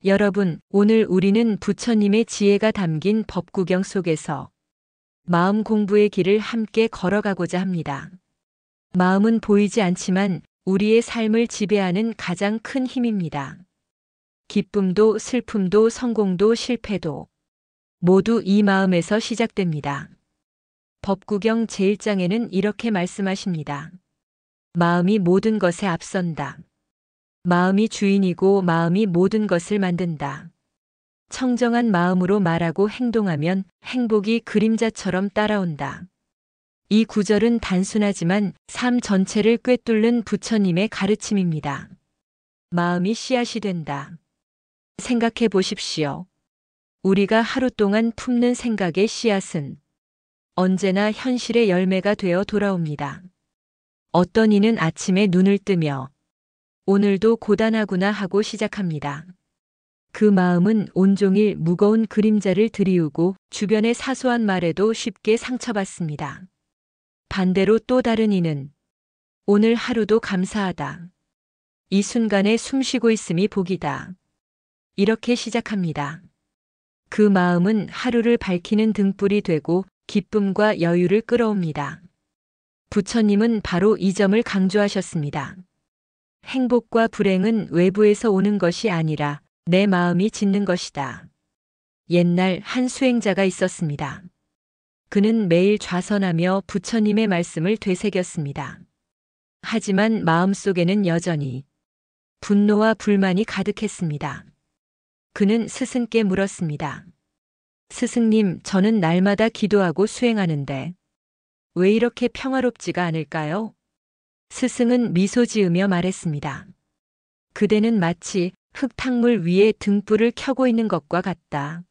여러분, 오늘 우리는 부처님의 지혜가 담긴 법구경 속에서 마음 공부의 길을 함께 걸어가고자 합니다. 마음은 보이지 않지만 우리의 삶을 지배하는 가장 큰 힘입니다. 기쁨도 슬픔도 성공도 실패도 모두 이 마음에서 시작됩니다. 법구경 제1장에는 이렇게 말씀하십니다. 마음이 모든 것에 앞선다. 마음이 주인이고 마음이 모든 것을 만든다. 청정한 마음으로 말하고 행동하면 행복이 그림자처럼 따라온다. 이 구절은 단순하지만 삶 전체를 꿰뚫는 부처님의 가르침입니다. 마음이 씨앗이 된다. 생각해 보십시오. 우리가 하루 동안 품는 생각의 씨앗은 언제나 현실의 열매가 되어 돌아옵니다. 어떤 이는 아침에 눈을 뜨며 오늘도 고단하구나 하고 시작합니다. 그 마음은 온종일 무거운 그림자를 들이우고 주변의 사소한 말에도 쉽게 상처받습니다. 반대로 또 다른 이는 오늘 하루도 감사하다. 이 순간에 숨쉬고 있음이 복이다. 이렇게 시작합니다. 그 마음은 하루를 밝히는 등불이 되고 기쁨과 여유를 끌어옵니다. 부처님은 바로 이 점을 강조하셨습니다. 행복과 불행은 외부에서 오는 것이 아니라 내 마음이 짓는 것이다. 옛날 한 수행자가 있었습니다. 그는 매일 좌선하며 부처님의 말씀을 되새겼습니다. 하지만 마음속에는 여전히 분노와 불만이 가득했습니다. 그는 스승께 물었습니다. 스승님, 저는 날마다 기도하고 수행하는데 왜 이렇게 평화롭지가 않을까요? 스승은 미소 지으며 말했습니다. 그대는 마치 흙탕물 위에 등불을 켜고 있는 것과 같다.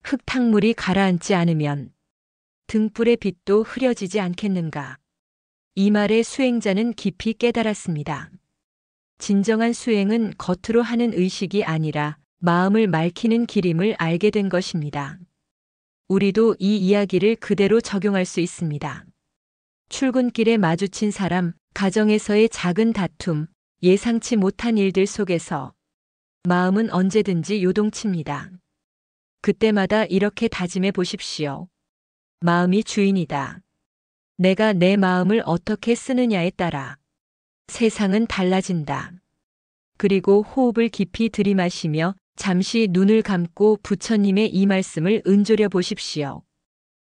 흙탕물이 가라앉지 않으면 등불의 빛도 흐려지지 않겠는가. 이 말에 수행자는 깊이 깨달았습니다. 진정한 수행은 겉으로 하는 의식이 아니라 마음을 맑히는 길임을 알게 된 것입니다. 우리도 이 이야기를 그대로 적용할 수 있습니다. 출근길에 마주친 사람, 가정에서의 작은 다툼, 예상치 못한 일들 속에서 마음은 언제든지 요동칩니다. 그때마다 이렇게 다짐해 보십시오. 마음이 주인이다. 내가 내 마음을 어떻게 쓰느냐에 따라 세상은 달라진다. 그리고 호흡을 깊이 들이마시며 잠시 눈을 감고 부처님의 이 말씀을 은조려 보십시오.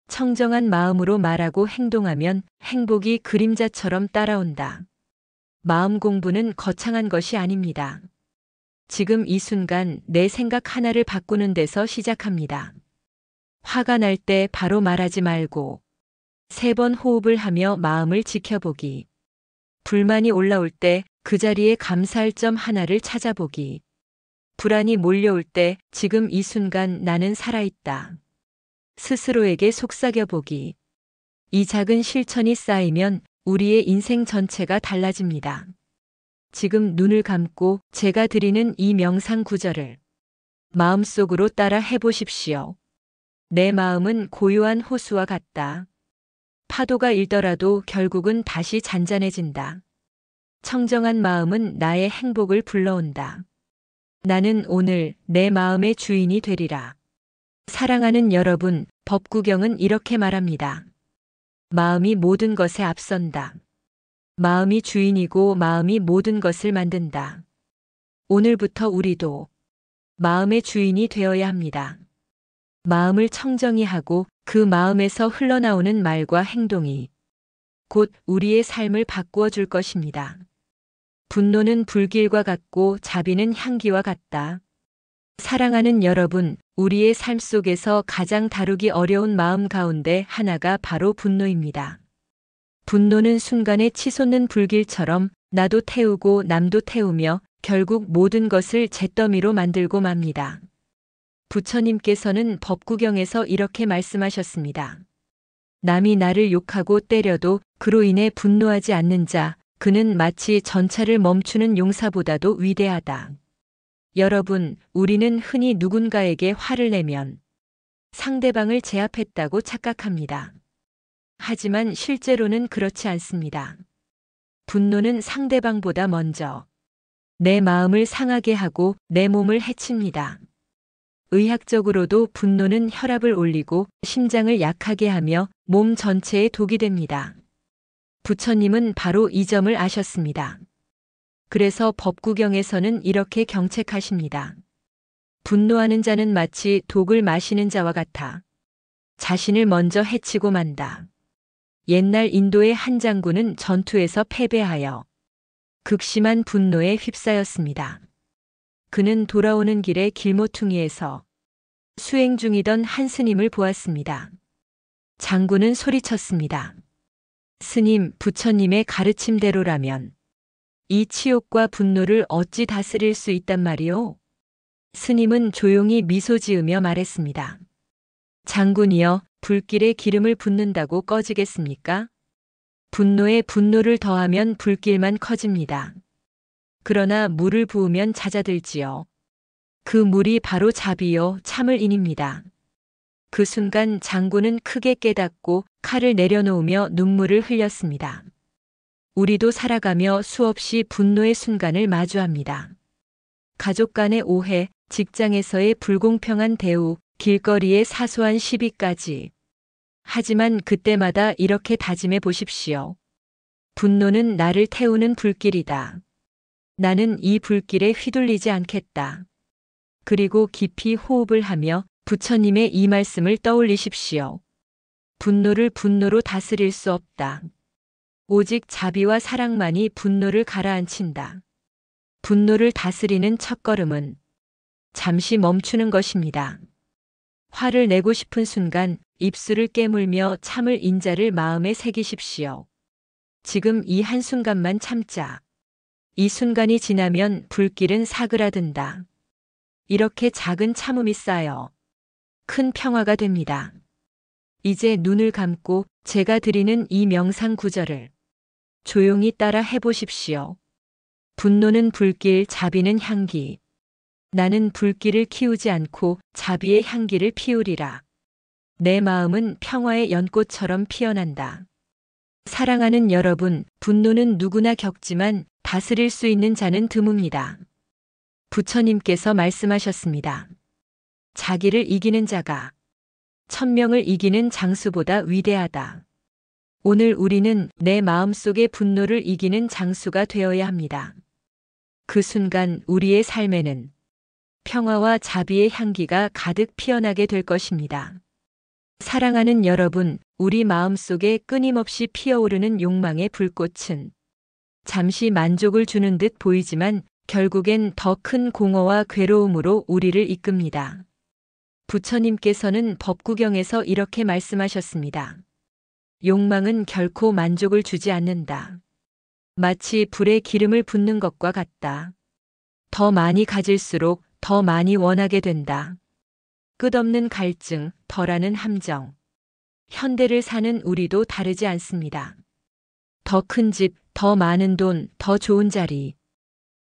청정한 마음으로 말하고 행동하면 행복이 그림자처럼 따라온다. 마음 공부는 거창한 것이 아닙니다. 지금 이 순간 내 생각 하나를 바꾸는 데서 시작합니다. 화가 날 때 바로 말하지 말고 3번 호흡을 하며 마음을 지켜보기. 불만이 올라올 때 그 자리에 감사할 점 하나를 찾아보기. 불안이 몰려올 때 지금 이 순간 나는 살아있다. 스스로에게 속삭여보기. 이 작은 실천이 쌓이면 우리의 인생 전체가 달라집니다. 지금 눈을 감고 제가 드리는 이 명상 구절을 마음속으로 따라 해보십시오. 내 마음은 고요한 호수와 같다. 파도가 일더라도 결국은 다시 잔잔해진다. 청정한 마음은 나의 행복을 불러온다. 나는 오늘 내 마음의 주인이 되리라. 사랑하는 여러분, 법구경은 이렇게 말합니다. 마음이 모든 것에 앞선다. 마음이 주인이고 마음이 모든 것을 만든다. 오늘부터 우리도 마음의 주인이 되어야 합니다. 마음을 청정히 하고 그 마음에서 흘러나오는 말과 행동이 곧 우리의 삶을 바꾸어 줄 것입니다. 분노는 불길과 같고 자비는 향기와 같다. 사랑하는 여러분, 우리의 삶 속에서 가장 다루기 어려운 마음 가운데 하나가 바로 분노입니다. 분노는 순간에 치솟는 불길처럼 나도 태우고 남도 태우며 결국 모든 것을 잿더미로 만들고 맙니다. 부처님께서는 법구경에서 이렇게 말씀하셨습니다. 남이 나를 욕하고 때려도 그로 인해 분노하지 않는 자, 그는 마치 전차를 멈추는 용사보다도 위대하다. 여러분, 우리는 흔히 누군가에게 화를 내면 상대방을 제압했다고 착각합니다. 하지만 실제로는 그렇지 않습니다. 분노는 상대방보다 먼저 내 마음을 상하게 하고 내 몸을 해칩니다. 의학적으로도 분노는 혈압을 올리고 심장을 약하게 하며 몸 전체에 독이 됩니다. 부처님은 바로 이 점을 아셨습니다. 그래서 법구경에서는 이렇게 경책하십니다. 분노하는 자는 마치 독을 마시는 자와 같아 자신을 먼저 해치고 만다. 옛날 인도의 한 장군은 전투에서 패배하여 극심한 분노에 휩싸였습니다. 그는 돌아오는 길에 길모퉁이에서 수행 중이던 한 스님을 보았습니다. 장군은 소리쳤습니다. 스님, 부처님의 가르침대로라면 이 치욕과 분노를 어찌 다스릴 수 있단 말이오? 스님은 조용히 미소 지으며 말했습니다. 장군이여, 불길에 기름을 붓는다고 꺼지겠습니까? 분노에 분노를 더하면 불길만 커집니다. 그러나 물을 부으면 잦아들지요. 그 물이 바로 자비요 참을 인입니다. 그 순간 장군은 크게 깨닫고 칼을 내려놓으며 눈물을 흘렸습니다. 우리도 살아가며 수없이 분노의 순간을 마주합니다. 가족 간의 오해, 직장에서의 불공평한 대우, 길거리의 사소한 시비까지. 하지만 그때마다 이렇게 다짐해 보십시오. 분노는 나를 태우는 불길이다. 나는 이 불길에 휘둘리지 않겠다. 그리고 깊이 호흡을 하며 부처님의 이 말씀을 떠올리십시오. 분노를 분노로 다스릴 수 없다. 오직 자비와 사랑만이 분노를 가라앉힌다. 분노를 다스리는 첫걸음은 잠시 멈추는 것입니다. 화를 내고 싶은 순간 입술을 깨물며 참을 인자를 마음에 새기십시오. 지금 이 한순간만 참자. 이 순간이 지나면 불길은 사그라든다. 이렇게 작은 참음이 쌓여 큰 평화가 됩니다. 이제 눈을 감고 제가 드리는 이 명상 구절을 조용히 따라 해보십시오. 분노는 불길, 자비는 향기. 나는 불길을 키우지 않고 자비의 향기를 피우리라. 내 마음은 평화의 연꽃처럼 피어난다. 사랑하는 여러분, 분노는 누구나 겪지만 다스릴 수 있는 자는 드뭅니다. 부처님께서 말씀하셨습니다. 자기를 이기는 자가 1000명을 이기는 장수보다 위대하다. 오늘 우리는 내 마음속의 분노를 이기는 장수가 되어야 합니다. 그 순간 우리의 삶에는 평화와 자비의 향기가 가득 피어나게 될 것입니다. 사랑하는 여러분, 우리 마음속에 끊임없이 피어오르는 욕망의 불꽃은 잠시 만족을 주는 듯 보이지만 결국엔 더 큰 공허와 괴로움으로 우리를 이끕니다. 부처님께서는 법구경에서 이렇게 말씀하셨습니다. 욕망은 결코 만족을 주지 않는다. 마치 불에 기름을 붓는 것과 같다. 더 많이 가질수록 더 많이 원하게 된다. 끝없는 갈증, 덜하는 함정. 현대를 사는 우리도 다르지 않습니다. 더 큰 집, 더 많은 돈, 더 좋은 자리.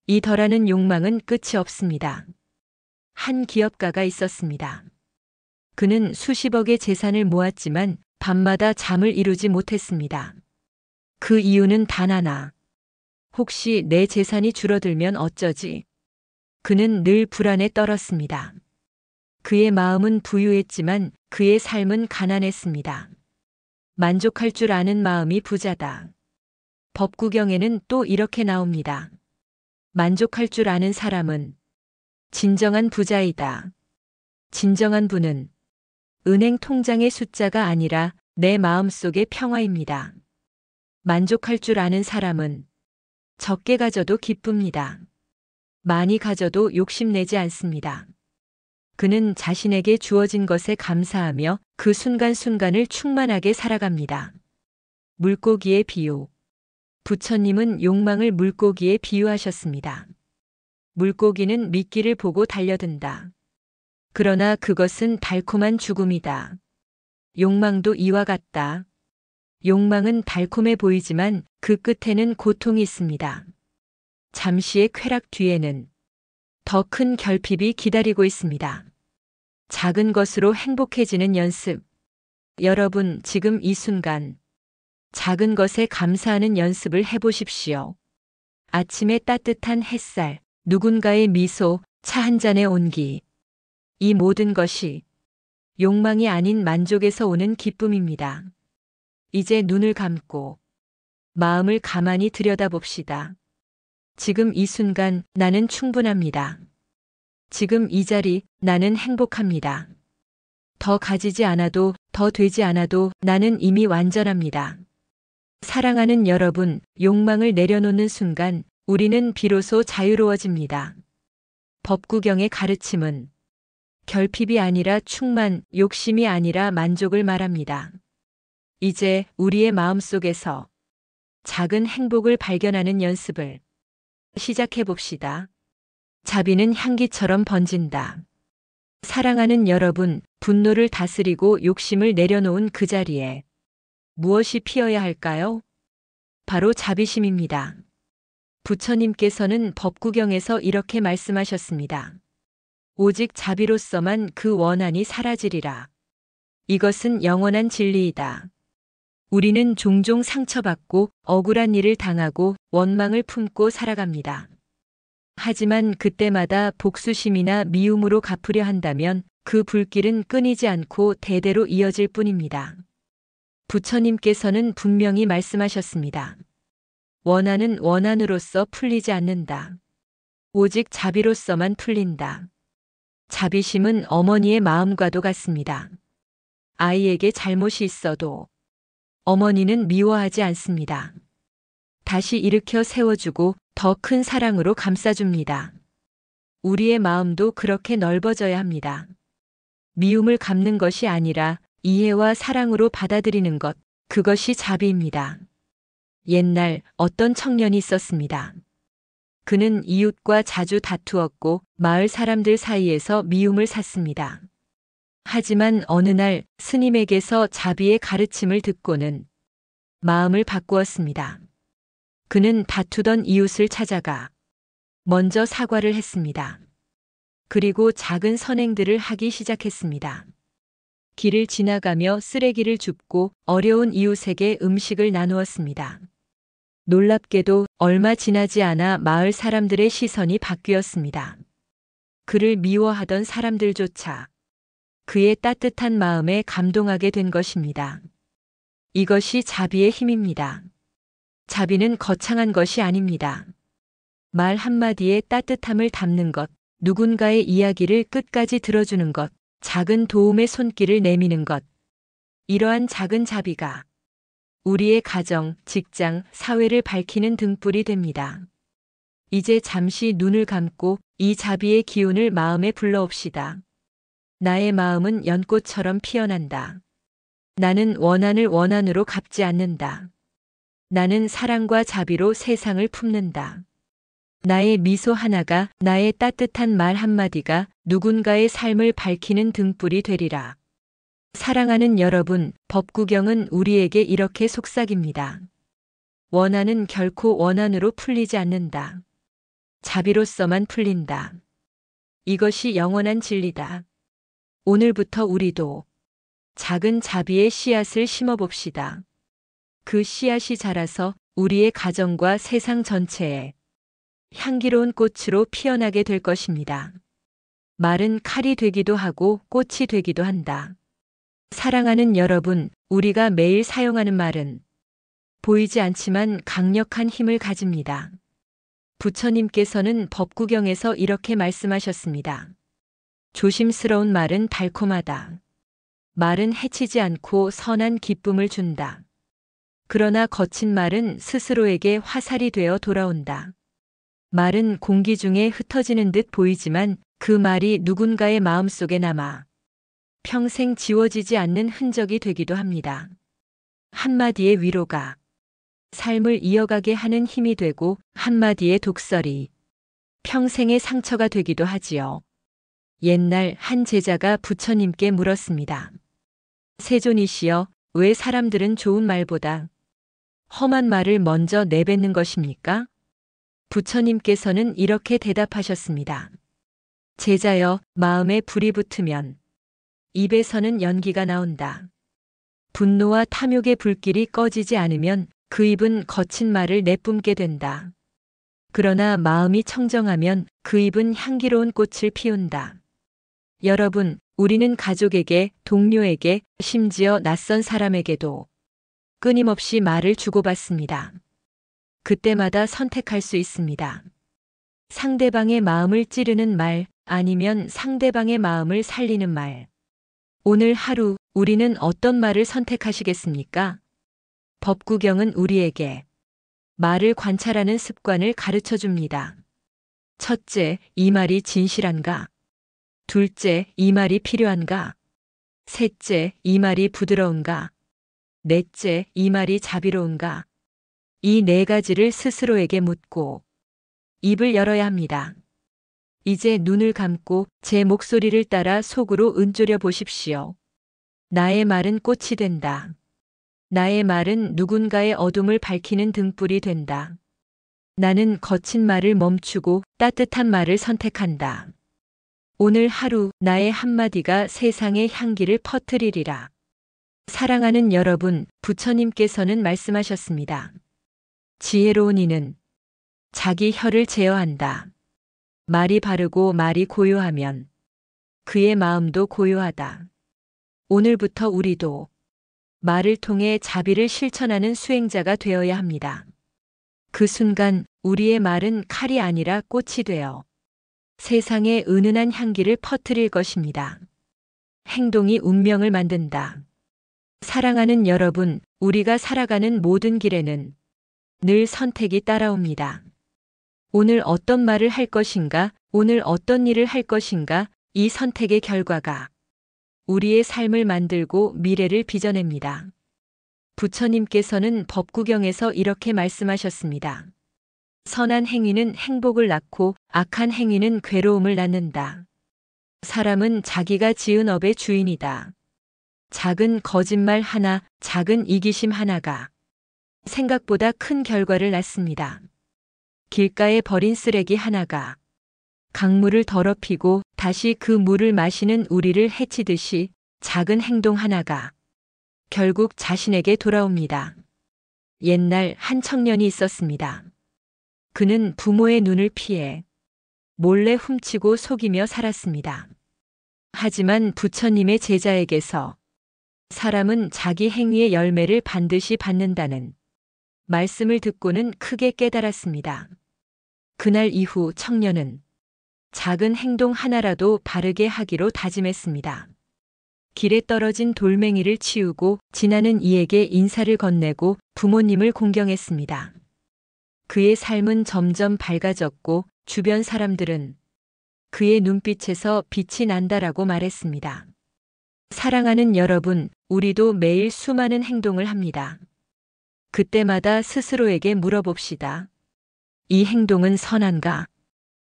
이 덜하는 욕망은 끝이 없습니다. 한 기업가가 있었습니다. 그는 수십억의 재산을 모았지만 밤마다 잠을 이루지 못했습니다. 그 이유는 단 하나. 혹시 내 재산이 줄어들면 어쩌지? 그는 늘 불안에 떨었습니다. 그의 마음은 부유했지만 그의 삶은 가난했습니다. 만족할 줄 아는 마음이 부자다. 법구경에는 또 이렇게 나옵니다. 만족할 줄 아는 사람은 진정한 부자이다. 진정한 부는 은행 통장의 숫자가 아니라 내 마음속의 평화입니다. 만족할 줄 아는 사람은 적게 가져도 기쁩니다. 많이 가져도 욕심내지 않습니다. 그는 자신에게 주어진 것에 감사하며 그 순간순간을 충만하게 살아갑니다. 물고기의 비유. 부처님은 욕망을 물고기에 비유하셨습니다. 물고기는 미끼를 보고 달려든다. 그러나 그것은 달콤한 죽음이다. 욕망도 이와 같다. 욕망은 달콤해 보이지만 그 끝에는 고통이 있습니다. 잠시의 쾌락 뒤에는 더 큰 결핍이 기다리고 있습니다. 작은 것으로 행복해지는 연습. 여러분, 지금 이 순간 작은 것에 감사하는 연습을 해보십시오. 아침의 따뜻한 햇살, 누군가의 미소, 차 한 잔의 온기. 이 모든 것이 욕망이 아닌 만족에서 오는 기쁨입니다. 이제 눈을 감고 마음을 가만히 들여다봅시다. 지금 이 순간 나는 충분합니다. 지금 이 자리 나는 행복합니다. 더 가지지 않아도, 더 되지 않아도 나는 이미 완전합니다. 사랑하는 여러분, 욕망을 내려놓는 순간 우리는 비로소 자유로워집니다. 법구경의 가르침은 결핍이 아니라 충만, 욕심이 아니라 만족을 말합니다. 이제 우리의 마음속에서 작은 행복을 발견하는 연습을 시작해 봅시다. 자비는 향기처럼 번진다. 사랑하는 여러분, 분노를 다스리고 욕심을 내려놓은 그 자리에 무엇이 피어야 할까요? 바로 자비심입니다. 부처님께서는 법구경에서 이렇게 말씀하셨습니다. 오직 자비로서만 그 원한이 사라지리라. 이것은 영원한 진리이다. 우리는 종종 상처받고 억울한 일을 당하고 원망을 품고 살아갑니다. 하지만 그때마다 복수심이나 미움으로 갚으려 한다면 그 불길은 끊이지 않고 대대로 이어질 뿐입니다. 부처님께서는 분명히 말씀하셨습니다. 원한은 원한으로서 풀리지 않는다. 오직 자비로서만 풀린다. 자비심은 어머니의 마음과도 같습니다. 아이에게 잘못이 있어도 어머니는 미워하지 않습니다. 다시 일으켜 세워주고 더 큰 사랑으로 감싸줍니다. 우리의 마음도 그렇게 넓어져야 합니다. 미움을 갚는 것이 아니라 이해와 사랑으로 받아들이는 것, 그것이 자비입니다. 옛날 어떤 청년이 있었습니다. 그는 이웃과 자주 다투었고 마을 사람들 사이에서 미움을 샀습니다. 하지만 어느 날 스님에게서 자비의 가르침을 듣고는 마음을 바꾸었습니다. 그는 다투던 이웃을 찾아가 먼저 사과를 했습니다. 그리고 작은 선행들을 하기 시작했습니다. 길을 지나가며 쓰레기를 줍고 어려운 이웃에게 음식을 나누었습니다. 놀랍게도 얼마 지나지 않아 마을 사람들의 시선이 바뀌었습니다. 그를 미워하던 사람들조차 그의 따뜻한 마음에 감동하게 된 것입니다. 이것이 자비의 힘입니다. 자비는 거창한 것이 아닙니다. 말 한마디에 따뜻함을 담는 것, 누군가의 이야기를 끝까지 들어주는 것, 작은 도움의 손길을 내미는 것. 이러한 작은 자비가 우리의 가정, 직장, 사회를 밝히는 등불이 됩니다. 이제 잠시 눈을 감고 이 자비의 기운을 마음에 불러옵시다. 나의 마음은 연꽃처럼 피어난다. 나는 원한을 원한으로 갚지 않는다. 나는 사랑과 자비로 세상을 품는다. 나의 미소 하나가, 나의 따뜻한 말 한마디가 누군가의 삶을 밝히는 등불이 되리라. 사랑하는 여러분, 법구경은 우리에게 이렇게 속삭입니다. 원한은 결코 원한으로 풀리지 않는다. 자비로서만 풀린다. 이것이 영원한 진리다. 오늘부터 우리도 작은 자비의 씨앗을 심어봅시다. 그 씨앗이 자라서 우리의 가정과 세상 전체에 향기로운 꽃으로 피어나게 될 것입니다. 말은 칼이 되기도 하고 꽃이 되기도 한다. 사랑하는 여러분, 우리가 매일 사용하는 말은 보이지 않지만 강력한 힘을 가집니다. 부처님께서는 법구경에서 이렇게 말씀하셨습니다. 조심스러운 말은 달콤하다. 말은 해치지 않고 선한 기쁨을 준다. 그러나 거친 말은 스스로에게 화살이 되어 돌아온다. 말은 공기 중에 흩어지는 듯 보이지만 그 말이 누군가의 마음속에 남아 평생 지워지지 않는 흔적이 되기도 합니다. 한마디의 위로가 삶을 이어가게 하는 힘이 되고 한마디의 독설이 평생의 상처가 되기도 하지요. 옛날 한 제자가 부처님께 물었습니다. 세존이시여, 왜 사람들은 좋은 말보다 험한 말을 먼저 내뱉는 것입니까? 부처님께서는 이렇게 대답하셨습니다. 제자여, 마음에 불이 붙으면 입에서는 연기가 나온다. 분노와 탐욕의 불길이 꺼지지 않으면 그 입은 거친 말을 내뿜게 된다. 그러나 마음이 청정하면 그 입은 향기로운 꽃을 피운다. 여러분, 우리는 가족에게, 동료에게, 심지어 낯선 사람에게도 끊임없이 말을 주고받습니다. 그때마다 선택할 수 있습니다. 상대방의 마음을 찌르는 말, 아니면 상대방의 마음을 살리는 말. 오늘 하루 우리는 어떤 말을 선택하시겠습니까? 법구경은 우리에게 말을 관찰하는 습관을 가르쳐 줍니다. 첫째, 이 말이 진실한가? 둘째, 이 말이 필요한가? 셋째, 이 말이 부드러운가? 넷째, 이 말이 자비로운가? 이 네 가지를 스스로에게 묻고 입을 열어야 합니다. 이제 눈을 감고 제 목소리를 따라 속으로 은조려 보십시오. 나의 말은 꽃이 된다. 나의 말은 누군가의 어둠을 밝히는 등불이 된다. 나는 거친 말을 멈추고 따뜻한 말을 선택한다. 오늘 하루 나의 한마디가 세상의 향기를 퍼뜨리리라. 사랑하는 여러분, 부처님께서는 말씀하셨습니다. 지혜로운 이는 자기 혀를 제어한다. 말이 바르고 말이 고요하면 그의 마음도 고요하다. 오늘부터 우리도 말을 통해 자비를 실천하는 수행자가 되어야 합니다. 그 순간 우리의 말은 칼이 아니라 꽃이 되어 세상에 은은한 향기를 퍼뜨릴 것입니다. 행동이 운명을 만든다. 사랑하는 여러분, 우리가 살아가는 모든 길에는 늘 선택이 따라옵니다. 오늘 어떤 말을 할 것인가, 오늘 어떤 일을 할 것인가, 이 선택의 결과가 우리의 삶을 만들고 미래를 빚어냅니다. 부처님께서는 법구경에서 이렇게 말씀하셨습니다. 선한 행위는 행복을 낳고 악한 행위는 괴로움을 낳는다. 사람은 자기가 지은 업의 주인이다. 작은 거짓말 하나, 작은 이기심 하나가 생각보다 큰 결과를 낳습니다. 길가에 버린 쓰레기 하나가 강물을 더럽히고 다시 그 물을 마시는 우리를 해치듯이 작은 행동 하나가 결국 자신에게 돌아옵니다. 옛날 한 청년이 있었습니다. 그는 부모의 눈을 피해 몰래 훔치고 속이며 살았습니다. 하지만 부처님의 제자에게서 사람은 자기 행위의 열매를 반드시 받는다는 말씀을 듣고는 크게 깨달았습니다. 그날 이후 청년은 작은 행동 하나라도 바르게 하기로 다짐했습니다. 길에 떨어진 돌멩이를 치우고 지나는 이에게 인사를 건네고 부모님을 공경했습니다. 그의 삶은 점점 밝아졌고 주변 사람들은 그의 눈빛에서 빛이 난다라고 말했습니다. 사랑하는 여러분, 우리도 매일 수많은 행동을 합니다. 그때마다 스스로에게 물어봅시다. 이 행동은 선한가?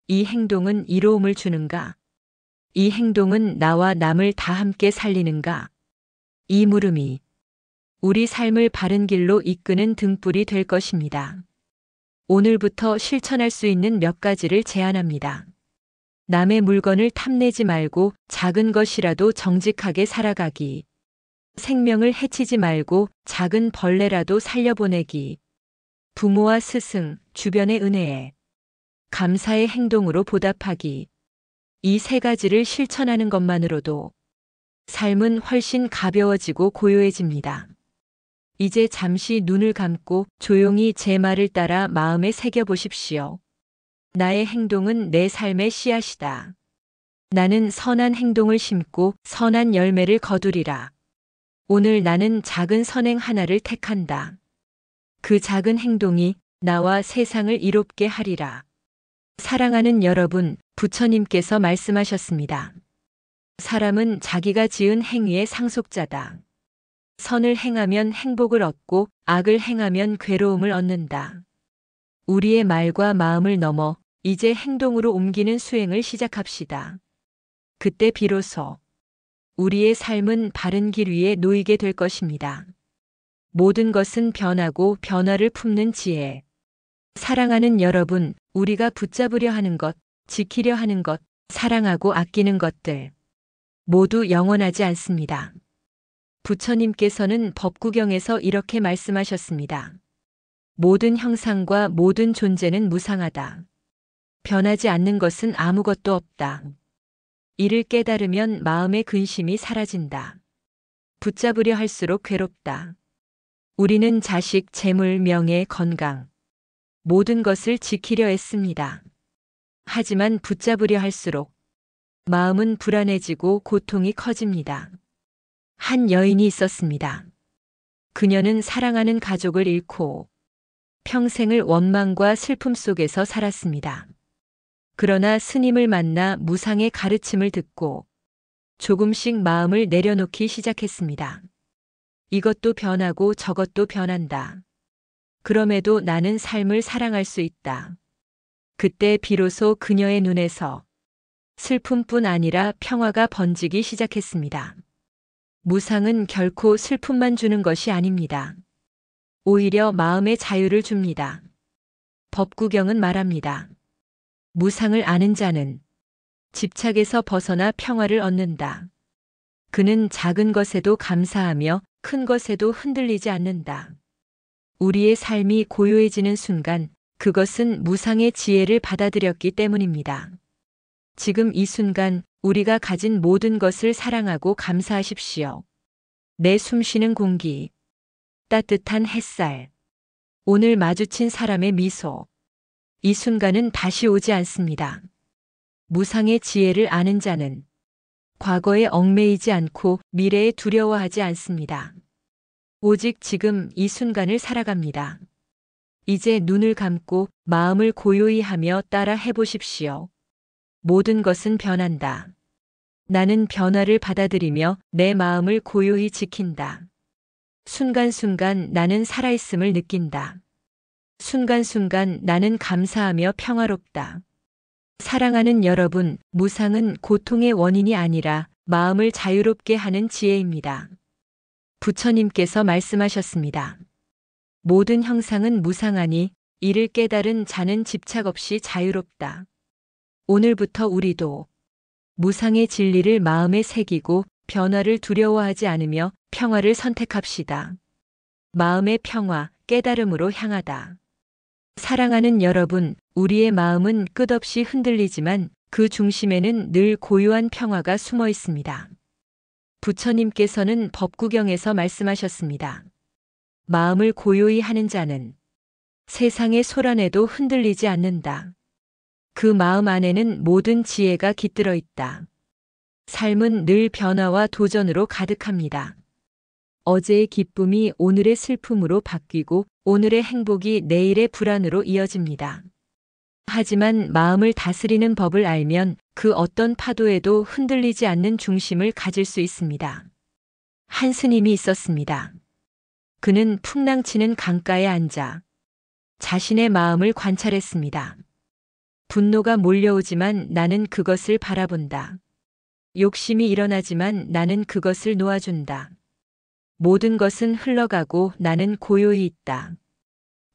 이 행동은 이로움을 주는가? 이 행동은 나와 남을 다 함께 살리는가? 이 물음이 우리 삶을 바른 길로 이끄는 등불이 될 것입니다. 오늘부터 실천할 수 있는 몇 가지를 제안합니다. 남의 물건을 탐내지 말고 작은 것이라도 정직하게 살아가기. 생명을 해치지 말고 작은 벌레라도 살려보내기. 부모와 스승, 주변의 은혜에 감사의 행동으로 보답하기. 이 세 가지를 실천하는 것만으로도 삶은 훨씬 가벼워지고 고요해집니다. 이제 잠시 눈을 감고 조용히 제 말을 따라 마음에 새겨보십시오. 나의 행동은 내 삶의 씨앗이다. 나는 선한 행동을 심고 선한 열매를 거두리라. 오늘 나는 작은 선행 하나를 택한다. 그 작은 행동이 나와 세상을 이롭게 하리라. 사랑하는 여러분, 부처님께서 말씀하셨습니다. 사람은 자기가 지은 행위의 상속자다. 선을 행하면 행복을 얻고 악을 행하면 괴로움을 얻는다. 우리의 말과 마음을 넘어 이제 행동으로 옮기는 수행을 시작합시다. 그때 비로소 우리의 삶은 바른 길 위에 놓이게 될 것입니다. 모든 것은 변하고 변화를 품는 지혜. 사랑하는 여러분, 우리가 붙잡으려 하는 것, 지키려 하는 것, 사랑하고 아끼는 것들 모두 영원하지 않습니다. 부처님께서는 법구경에서 이렇게 말씀하셨습니다. 모든 형상과 모든 존재는 무상하다. 변하지 않는 것은 아무것도 없다. 이를 깨달으면 마음의 근심이 사라진다. 붙잡으려 할수록 괴롭다. 우리는 자식, 재물, 명예, 건강, 모든 것을 지키려 했습니다. 하지만 붙잡으려 할수록 마음은 불안해지고 고통이 커집니다. 한 여인이 있었습니다. 그녀는 사랑하는 가족을 잃고 평생을 원망과 슬픔 속에서 살았습니다. 그러나 스님을 만나 무상의 가르침을 듣고 조금씩 마음을 내려놓기 시작했습니다. 이것도 변하고 저것도 변한다. 그럼에도 나는 삶을 사랑할 수 있다. 그때 비로소 그녀의 눈에서 슬픔뿐 아니라 평화가 번지기 시작했습니다. 무상은 결코 슬픔만 주는 것이 아닙니다. 오히려 마음의 자유를 줍니다. 법구경은 말합니다. 무상을 아는 자는 집착에서 벗어나 평화를 얻는다. 그는 작은 것에도 감사하며 큰 것에도 흔들리지 않는다. 우리의 삶이 고요해지는 순간 그것은 무상의 지혜를 받아들였기 때문입니다. 지금 이 순간 우리가 가진 모든 것을 사랑하고 감사하십시오. 내 숨쉬는 공기, 따뜻한 햇살, 오늘 마주친 사람의 미소. 이 순간은 다시 오지 않습니다. 무상의 지혜를 아는 자는 과거에 얽매이지 않고 미래에 두려워하지 않습니다. 오직 지금 이 순간을 살아갑니다. 이제 눈을 감고 마음을 고요히 하며 따라 해보십시오. 모든 것은 변한다. 나는 변화를 받아들이며 내 마음을 고요히 지킨다. 순간순간 나는 살아있음을 느낀다. 순간순간 나는 감사하며 평화롭다. 사랑하는 여러분, 무상은 고통의 원인이 아니라 마음을 자유롭게 하는 지혜입니다. 부처님께서 말씀하셨습니다. 모든 형상은 무상하니 이를 깨달은 자는 집착 없이 자유롭다. 오늘부터 우리도 무상의 진리를 마음에 새기고 변화를 두려워하지 않으며 평화를 선택합시다. 마음의 평화, 깨달음으로 향하다. 사랑하는 여러분, 우리의 마음은 끝없이 흔들리지만 그 중심에는 늘 고요한 평화가 숨어 있습니다. 부처님께서는 법구경에서 말씀하셨습니다. 마음을 고요히 하는 자는 세상의 소란에도 흔들리지 않는다. 그 마음 안에는 모든 지혜가 깃들어 있다. 삶은 늘 변화와 도전으로 가득합니다. 어제의 기쁨이 오늘의 슬픔으로 바뀌고 오늘의 행복이 내일의 불안으로 이어집니다. 하지만 마음을 다스리는 법을 알면 그 어떤 파도에도 흔들리지 않는 중심을 가질 수 있습니다. 한 스님이 있었습니다. 그는 풍랑치는 강가에 앉아 자신의 마음을 관찰했습니다. 분노가 몰려오지만 나는 그것을 바라본다. 욕심이 일어나지만 나는 그것을 놓아준다. 모든 것은 흘러가고 나는 고요히 있다.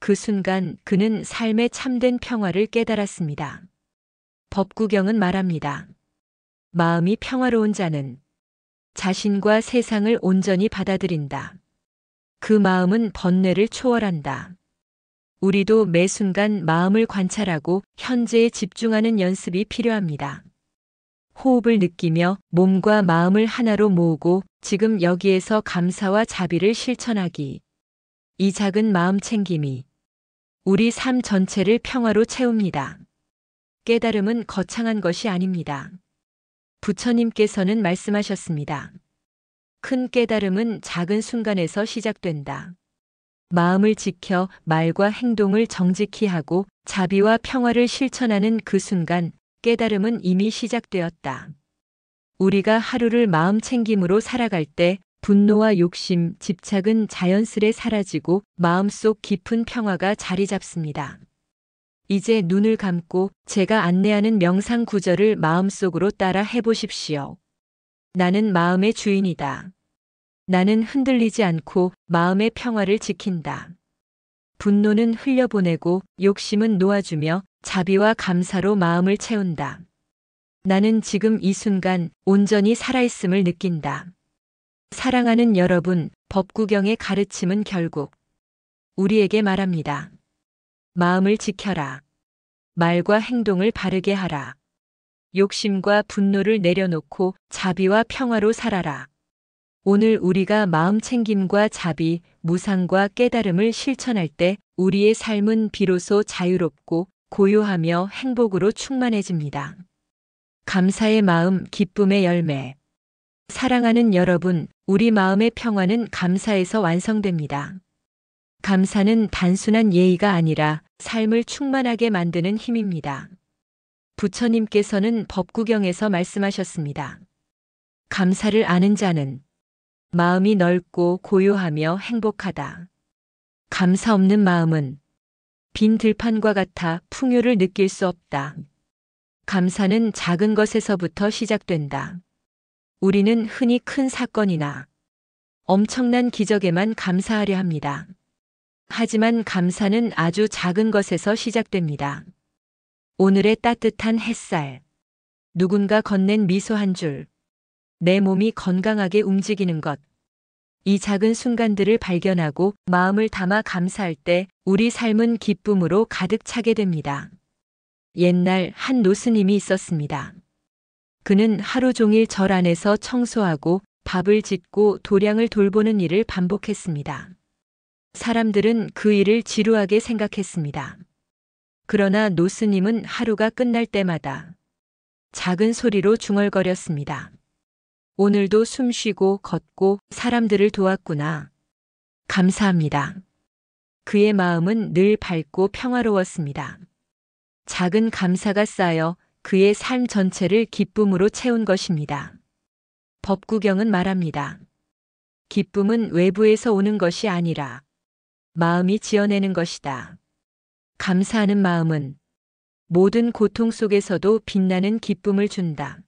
그 순간 그는 삶의 참된 평화를 깨달았습니다. 법구경은 말합니다. 마음이 평화로운 자는 자신과 세상을 온전히 받아들인다. 그 마음은 번뇌를 초월한다. 우리도 매 순간 마음을 관찰하고 현재에 집중하는 연습이 필요합니다. 호흡을 느끼며 몸과 마음을 하나로 모으고 지금 여기에서 감사와 자비를 실천하기. 이 작은 마음 챙김이 우리 삶 전체를 평화로 채웁니다. 깨달음은 거창한 것이 아닙니다. 부처님께서는 말씀하셨습니다. 큰 깨달음은 작은 순간에서 시작된다. 마음을 지켜 말과 행동을 정직히 하고 자비와 평화를 실천하는 그 순간 깨달음은 이미 시작되었다. 우리가 하루를 마음 챙김으로 살아갈 때 분노와 욕심, 집착은 자연스레 사라지고 마음속 깊은 평화가 자리 잡습니다. 이제 눈을 감고 제가 안내하는 명상 구절을 마음속으로 따라 해보십시오. 나는 마음의 주인이다. 나는 흔들리지 않고 마음의 평화를 지킨다. 분노는 흘려보내고 욕심은 놓아주며 자비와 감사로 마음을 채운다. 나는 지금 이 순간 온전히 살아있음을 느낀다. 사랑하는 여러분, 법구경의 가르침은 결국 우리에게 말합니다. 마음을 지켜라. 말과 행동을 바르게 하라. 욕심과 분노를 내려놓고 자비와 평화로 살아라. 오늘 우리가 마음 챙김과 자비, 무상과 깨달음을 실천할 때 우리의 삶은 비로소 자유롭고 고요하며 행복으로 충만해집니다. 감사의 마음, 기쁨의 열매. 사랑하는 여러분, 우리 마음의 평화는 감사에서 완성됩니다. 감사는 단순한 예의가 아니라 삶을 충만하게 만드는 힘입니다. 부처님께서는 법구경에서 말씀하셨습니다. 감사를 아는 자는 마음이 넓고 고요하며 행복하다. 감사 없는 마음은 빈 들판과 같아 풍요를 느낄 수 없다. 감사는 작은 것에서부터 시작된다. 우리는 흔히 큰 사건이나 엄청난 기적에만 감사하려 합니다. 하지만 감사는 아주 작은 것에서 시작됩니다. 오늘의 따뜻한 햇살, 누군가 건넨 미소 한 줄, 내 몸이 건강하게 움직이는 것. 이 작은 순간들을 발견하고 마음을 담아 감사할 때 우리 삶은 기쁨으로 가득 차게 됩니다. 옛날 한 노스님이 있었습니다. 그는 하루 종일 절 안에서 청소하고 밥을 짓고 도량을 돌보는 일을 반복했습니다. 사람들은 그 일을 지루하게 생각했습니다. 그러나 노스님은 하루가 끝날 때마다 작은 소리로 중얼거렸습니다. 오늘도 숨쉬고 걷고 사람들을 도왔구나. 감사합니다. 그의 마음은 늘 밝고 평화로웠습니다. 작은 감사가 쌓여 그의 삶 전체를 기쁨으로 채운 것입니다. 법구경은 말합니다. 기쁨은 외부에서 오는 것이 아니라 마음이 지어내는 것이다. 감사하는 마음은 모든 고통 속에서도 빛나는 기쁨을 준다.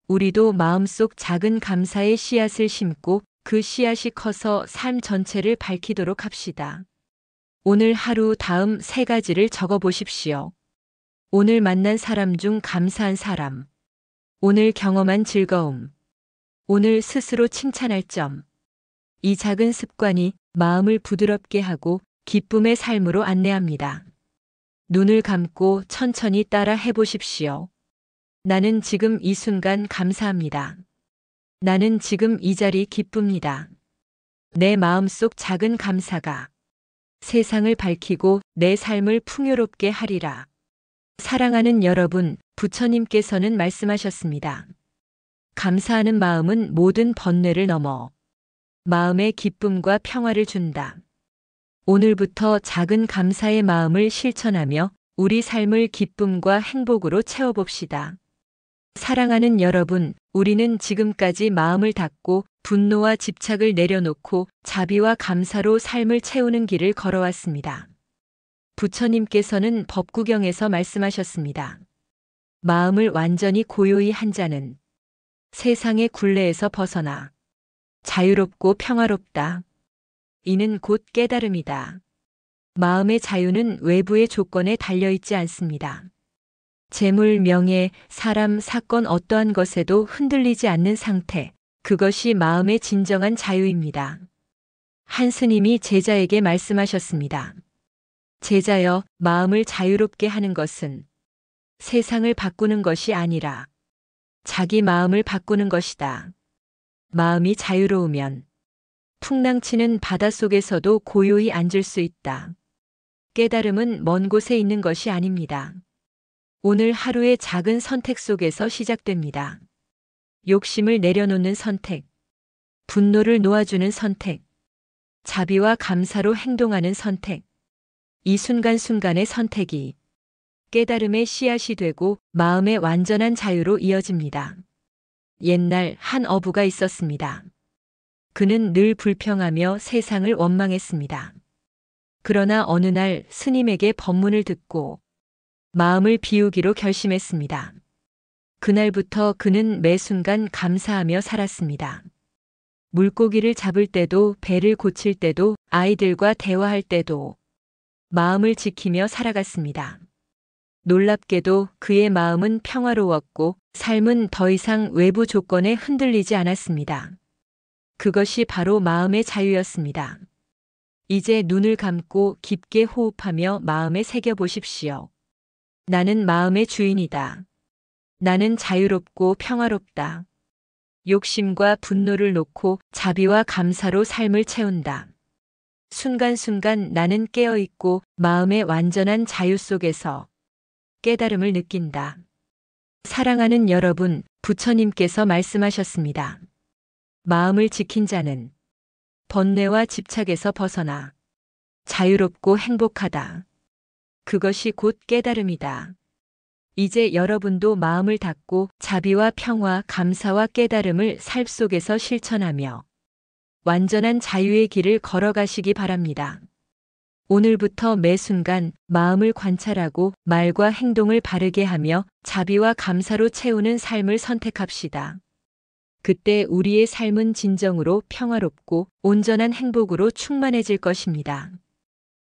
우리도 마음속 작은 감사의 씨앗을 심고 그 씨앗이 커서 삶 전체를 밝히도록 합시다. 오늘 하루 다음 3가지를 적어 보십시오. 오늘 만난 사람 중 감사한 사람. 오늘 경험한 즐거움. 오늘 스스로 칭찬할 점. 이 작은 습관이 마음을 부드럽게 하고 기쁨의 삶으로 안내합니다. 눈을 감고 천천히 따라 해보십시오. 나는 지금 이 순간 감사합니다. 나는 지금 이 자리 기쁩니다. 내 마음속 작은 감사가 세상을 밝히고 내 삶을 풍요롭게 하리라. 사랑하는 여러분, 부처님께서는 말씀하셨습니다. 감사하는 마음은 모든 번뇌를 넘어 마음의 기쁨과 평화를 준다. 오늘부터 작은 감사의 마음을 실천하며 우리 삶을 기쁨과 행복으로 채워봅시다. 사랑하는 여러분, 우리는 지금까지 마음을 닫고 분노와 집착을 내려놓고 자비와 감사로 삶을 채우는 길을 걸어왔습니다. 부처님께서는 법구경에서 말씀하셨습니다. 마음을 완전히 고요히 한 자는 세상의 굴레에서 벗어나 자유롭고 평화롭다. 이는 곧 깨달음이다. 마음의 자유는 외부의 조건에 달려있지 않습니다. 재물, 명예, 사람, 사건 어떠한 것에도 흔들리지 않는 상태, 그것이 마음의 진정한 자유입니다. 한 스님이 제자에게 말씀하셨습니다. 제자여, 마음을 자유롭게 하는 것은 세상을 바꾸는 것이 아니라 자기 마음을 바꾸는 것이다. 마음이 자유로우면 풍랑치는 바닷속에서도 고요히 앉을 수 있다. 깨달음은 먼 곳에 있는 것이 아닙니다. 오늘 하루의 작은 선택 속에서 시작됩니다. 욕심을 내려놓는 선택, 분노를 놓아주는 선택, 자비와 감사로 행동하는 선택. 이 순간순간의 선택이 깨달음의 씨앗이 되고 마음의 완전한 자유로 이어집니다. 옛날 한 어부가 있었습니다. 그는 늘 불평하며 세상을 원망했습니다. 그러나 어느 날 스님에게 법문을 듣고 마음을 비우기로 결심했습니다. 그날부터 그는 매 순간 감사하며 살았습니다. 물고기를 잡을 때도, 배를 고칠 때도, 아이들과 대화할 때도 마음을 지키며 살아갔습니다. 놀랍게도 그의 마음은 평화로웠고 삶은 더 이상 외부 조건에 흔들리지 않았습니다. 그것이 바로 마음의 자유였습니다. 이제 눈을 감고 깊게 호흡하며 마음에 새겨보십시오. 나는 마음의 주인이다. 나는 자유롭고 평화롭다. 욕심과 분노를 놓고 자비와 감사로 삶을 채운다. 순간순간 나는 깨어있고 마음의 완전한 자유 속에서 깨달음을 느낀다. 사랑하는 여러분, 부처님께서 말씀하셨습니다. 마음을 지킨 자는 번뇌와 집착에서 벗어나 자유롭고 행복하다. 그것이 곧 깨달음이다. 이제 여러분도 마음을 닫고 자비와 평화, 감사와 깨달음을 삶 속에서 실천하며 완전한 자유의 길을 걸어가시기 바랍니다. 오늘부터 매 순간 마음을 관찰하고 말과 행동을 바르게 하며 자비와 감사로 채우는 삶을 선택합시다. 그때 우리의 삶은 진정으로 평화롭고 온전한 행복으로 충만해질 것입니다.